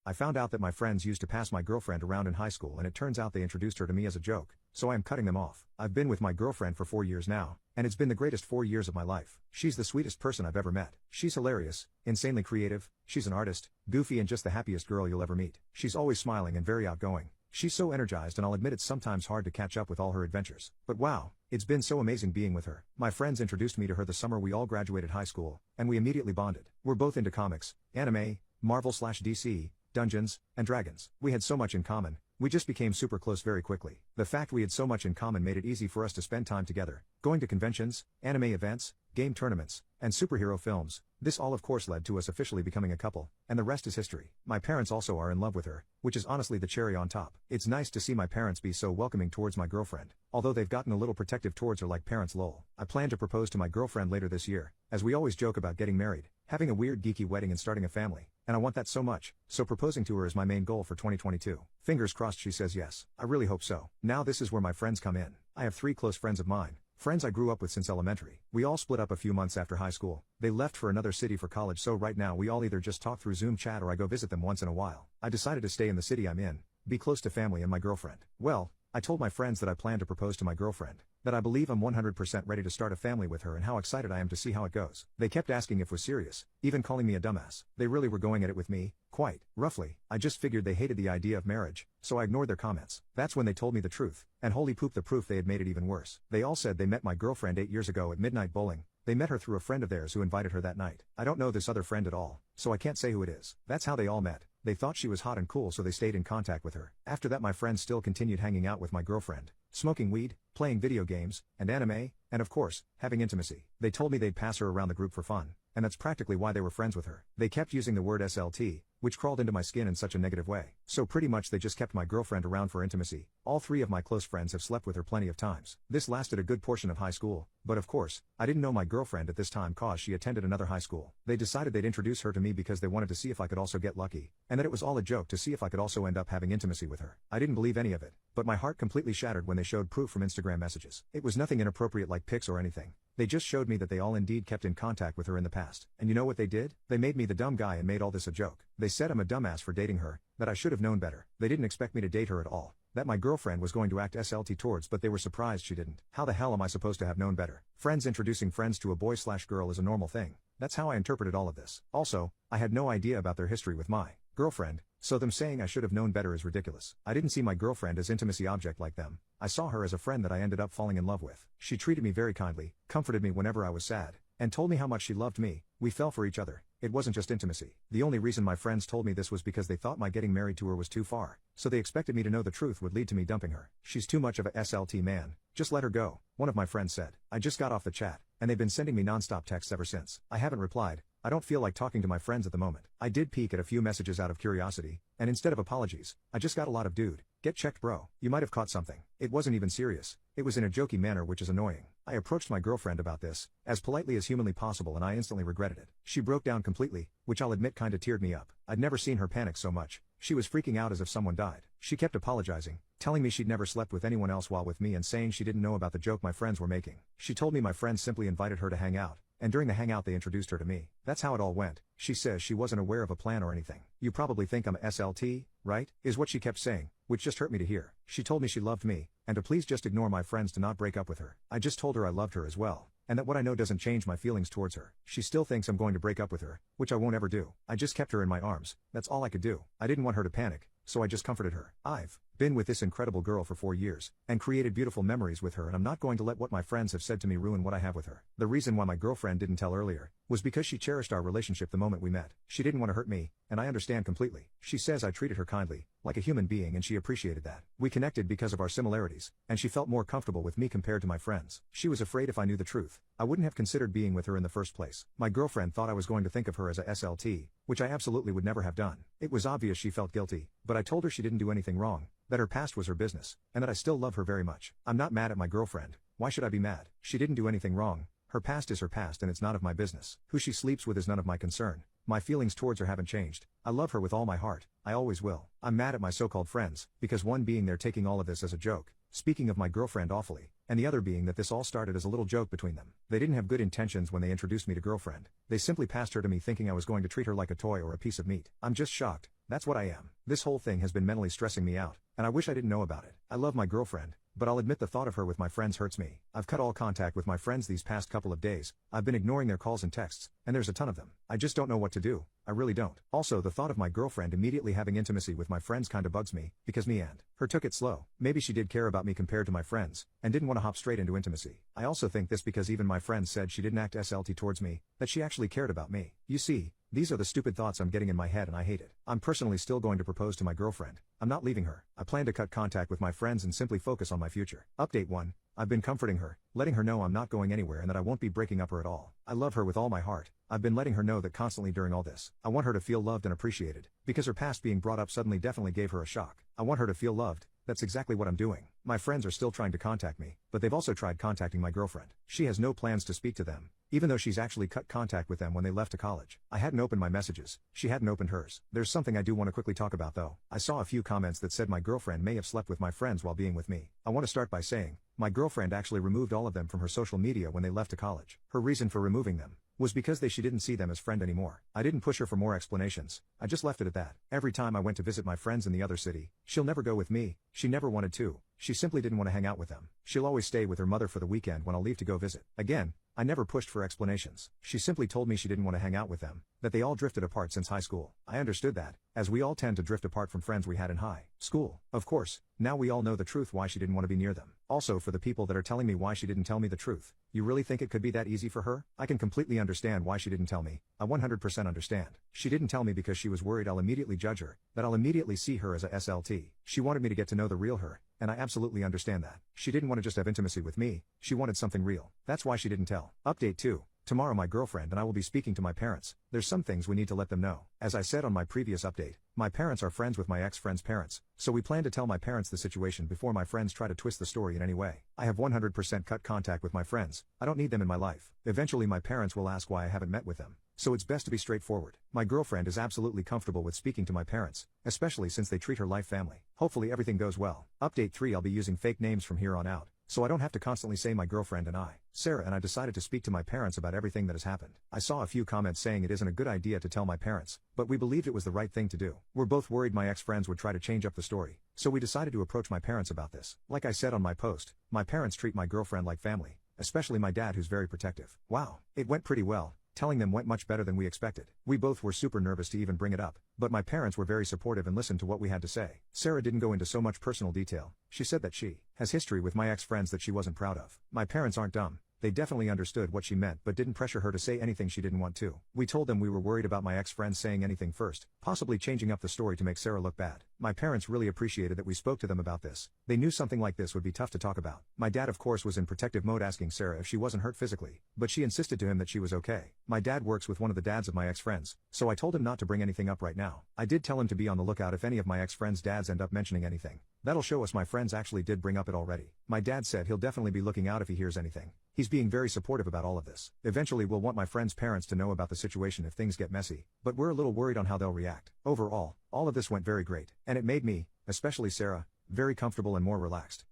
I found out that my friends used to pass my girlfriend around in high school and it turns out they introduced her to me as a joke, so I am cutting them off. I've been with my girlfriend for 4 years now, and it's been the greatest 4 years of my life. She's the sweetest person I've ever met. She's hilarious, insanely creative, she's an artist, goofy and just the happiest girl you'll ever meet. She's always smiling and very outgoing. She's so energized and I'll admit it's sometimes hard to catch up with all her adventures. But wow, it's been so amazing being with her. My friends introduced me to her the summer we all graduated high school, and we immediately bonded. We're both into comics, anime, Marvel/DC, Dungeons and Dragons. We had so much in common, we just became super close very quickly. The fact we had so much in common made it easy for us to spend time together, going to conventions, anime events, game tournaments, and superhero films. This all of course led to us officially becoming a couple, and the rest is history. My parents also are in love with her, which is honestly the cherry on top. It's nice to see my parents be so welcoming towards my girlfriend, although they've gotten a little protective towards her like parents lol. I plan to propose to my girlfriend later this year, as we always joke about getting married, having a weird geeky wedding and starting a family, and I want that so much, so proposing to her is my main goal for 2022. Fingers crossed she says yes. I really hope so. Now this is where my friends come in. I have 3 close friends of mine. Friends I grew up with since elementary. We all split up a few months after high school. They left for another city for college, so right now we all either just talk through Zoom chat or I go visit them once in a while. I decided to stay in the city I'm in, be close to family and my girlfriend. Well, I told my friends that I plan to propose to my girlfriend, that I believe I'm 100% ready to start a family with her and how excited I am to see how it goes. They kept asking if it was serious, even calling me a dumbass. They really were going at it with me, quite roughly. I just figured they hated the idea of marriage, so I ignored their comments. That's when they told me the truth, and holy poop the proof, they had made it even worse. They all said they met my girlfriend 8 years ago at midnight bowling. They met her through a friend of theirs who invited her that night. I don't know this other friend at all, so I can't say who it is. That's how they all met. They thought she was hot and cool, so they stayed in contact with her. After that my friends still continued hanging out with my girlfriend, smoking weed, playing video games, and anime, and of course, having intimacy. They told me they'd pass her around the group for fun, and that's practically why they were friends with her. They kept using the word SLT, which crawled into my skin in such a negative way. So pretty much they just kept my girlfriend around for intimacy. All 3 of my close friends have slept with her plenty of times. This lasted a good portion of high school, but of course, I didn't know my girlfriend at this time cause she attended another high school. They decided they'd introduce her to me because they wanted to see if I could also get lucky, and that it was all a joke to see if I could also end up having intimacy with her. I didn't believe any of it, but my heart completely shattered when they showed proof from Instagram messages. It was nothing inappropriate like pics or anything. They just showed me that they all indeed kept in contact with her in the past. And you know what they did? They made me the dumb guy and made all this a joke. They said I'm a dumbass for dating her, that I should have known better. They didn't expect me to date her at all, that my girlfriend was going to act SLT towards, but they were surprised she didn't. How the hell am I supposed to have known better? Friends introducing friends to a boy/girl is a normal thing. That's how I interpreted all of this. Also, I had no idea about their history with my girlfriend, so them saying I should have known better is ridiculous. I didn't see my girlfriend as intimacy object like them. I saw her as a friend that I ended up falling in love with. She treated me very kindly, comforted me whenever I was sad, and told me how much she loved me. We fell for each other. It wasn't just intimacy. The only reason my friends told me this was because they thought my getting married to her was too far, so they expected me to know the truth would lead to me dumping her. She's too much of a SLT man. Just let her go, one of my friends said. I just got off the chat, and they've been sending me non-stop texts ever since. I haven't replied. I don't feel like talking to my friends at the moment. I did peek at a few messages out of curiosity, and instead of apologies, I just got a lot of dude, get checked bro. You might have caught something. It wasn't even serious. It was in a jokey manner, which is annoying. I approached my girlfriend about this, as politely as humanly possible, and I instantly regretted it. She broke down completely, which I'll admit kinda teared me up. I'd never seen her panic so much. She was freaking out as if someone died. She kept apologizing, telling me she'd never slept with anyone else while with me and saying she didn't know about the joke my friends were making. She told me my friends simply invited her to hang out, and during the hangout they introduced her to me. That's how it all went. She says she wasn't aware of a plan or anything. You probably think I'm a SLT, right? Is what she kept saying, which just hurt me to hear. She told me she loved me, and to please just ignore my friends to not break up with her. I just told her I loved her as well, and that what I know doesn't change my feelings towards her. She still thinks I'm going to break up with her, which I won't ever do. I just kept her in my arms. That's all I could do. I didn't want her to panic, so I just comforted her. I've been with this incredible girl for 4 years, and created beautiful memories with her, and I'm not going to let what my friends have said to me ruin what I have with her. The reason why my girlfriend didn't tell earlier was because she cherished our relationship the moment we met. She didn't want to hurt me, and I understand completely. She says I treated her kindly, like a human being, and she appreciated that. We connected because of our similarities, and she felt more comfortable with me compared to my friends. She was afraid if I knew the truth, I wouldn't have considered being with her in the first place. My girlfriend thought I was going to think of her as a SLT, which I absolutely would never have done. It was obvious she felt guilty, but I told her she didn't do anything wrong, that her past was her business, and that I still love her very much. I'm not mad at my girlfriend. Why should I be mad? She didn't do anything wrong. Her past is her past and it's not of my business. Who she sleeps with is none of my concern. My feelings towards her haven't changed. I love her with all my heart. I always will. I'm mad at my so-called friends, because one being they're taking all of this as a joke, speaking of my girlfriend awfully, and the other being that this all started as a little joke between them. They didn't have good intentions when they introduced me to girlfriend. They simply passed her to me thinking I was going to treat her like a toy or a piece of meat. I'm just shocked, That's what I am. This whole thing has been mentally stressing me out, and I wish I didn't know about it. I love my girlfriend, but I'll admit the thought of her with my friends hurts me. I've cut all contact with my friends these past couple of days. I've been ignoring their calls and texts, and there's a ton of them. I just don't know what to do. I really don't. Also, the thought of my girlfriend immediately having intimacy with my friends kinda bugs me, because me and her took it slow. Maybe she did care about me compared to my friends, and didn't want to hop straight into intimacy. I also think this because even my friends said she didn't act SLT towards me, that she actually cared about me. You see, these are the stupid thoughts I'm getting in my head and I hate it. I'm personally still going to propose to my girlfriend. I'm not leaving her. I plan to cut contact with my friends and simply focus on my future. Update 1. I've been comforting her, letting her know I'm not going anywhere and that I won't be breaking up her at all. I love her with all my heart. I've been letting her know that constantly during all this. I want her to feel loved and appreciated, because her past being brought up suddenly definitely gave her a shock. I want her to feel loved. That's exactly what I'm doing. My friends are still trying to contact me, but they've also tried contacting my girlfriend. She has no plans to speak to them, even though she's actually cut contact with them when they left to college. I hadn't opened my messages. She hadn't opened hers. There's something I do want to quickly talk about though. I saw a few comments that said my girlfriend may have slept with my friends while being with me. I want to start by saying, my girlfriend actually removed all of them from her social media when they left to college. Her reason for removing them was because she didn't see them as friend anymore. I didn't push her for more explanations. I just left it at that. Every time I went to visit my friends in the other city, she'll never go with me. She never wanted to. She simply didn't want to hang out with them. She'll always stay with her mother for the weekend when I'll leave to go visit. Again, I never pushed for explanations. She simply told me she didn't want to hang out with them, that they all drifted apart since high school. I understood that, as we all tend to drift apart from friends we had in high school. Of course, now we all know the truth why she didn't want to be near them. Also, for the people that are telling me why she didn't tell me the truth, you really think it could be that easy for her? I can completely understand why she didn't tell me. I 100% understand. She didn't tell me because she was worried I'll immediately judge her, that I'll immediately see her as a SLT. She wanted me to get to know the real her, and I absolutely understand that. She didn't want to just have intimacy with me, she wanted something real. That's why she didn't tell. Update 2. Tomorrow my girlfriend and I will be speaking to my parents. There's some things we need to let them know. As I said on my previous update, my parents are friends with my ex-friend's parents, so we plan to tell my parents the situation before my friends try to twist the story in any way. I have 100% cut contact with my friends. I don't need them in my life. Eventually my parents will ask why I haven't met with them, so it's best to be straightforward. My girlfriend is absolutely comfortable with speaking to my parents, especially since they treat her like family. Hopefully everything goes well. Update 3. I'll be using fake names from here on out, so I don't have to constantly say my girlfriend and I. Sarah and I decided to speak to my parents about everything that has happened. I saw a few comments saying it isn't a good idea to tell my parents, but we believed it was the right thing to do. We're both worried my ex-friends would try to change up the story, so we decided to approach my parents about this. Like I said on my post, my parents treat my girlfriend like family, especially my dad who's very protective. Wow, it went pretty well. Telling them went much better than we expected. We both were super nervous to even bring it up, but my parents were very supportive and listened to what we had to say. Sarah didn't go into so much personal detail. She said that she has history with my ex-friends that she wasn't proud of. My parents aren't dumb. They definitely understood what she meant but didn't pressure her to say anything she didn't want to. We told them we were worried about my ex-friends saying anything first, possibly changing up the story to make Sarah look bad. My parents really appreciated that we spoke to them about this. They knew something like this would be tough to talk about. My dad of course was in protective mode asking Sarah if she wasn't hurt physically, but she insisted to him that she was okay. My dad works with one of the dads of my ex-friends, so I told him not to bring anything up right now. I did tell him to be on the lookout if any of my ex-friends' dads end up mentioning anything. That'll show us my friends actually did bring up it already. My dad said he'll definitely be looking out if he hears anything. He's being very supportive about all of this. Eventually we'll want my friends' parents to know about the situation if things get messy, but we're a little worried on how they'll react. Overall, all of this went very great, and it made me, especially Sarah, very comfortable and more relaxed.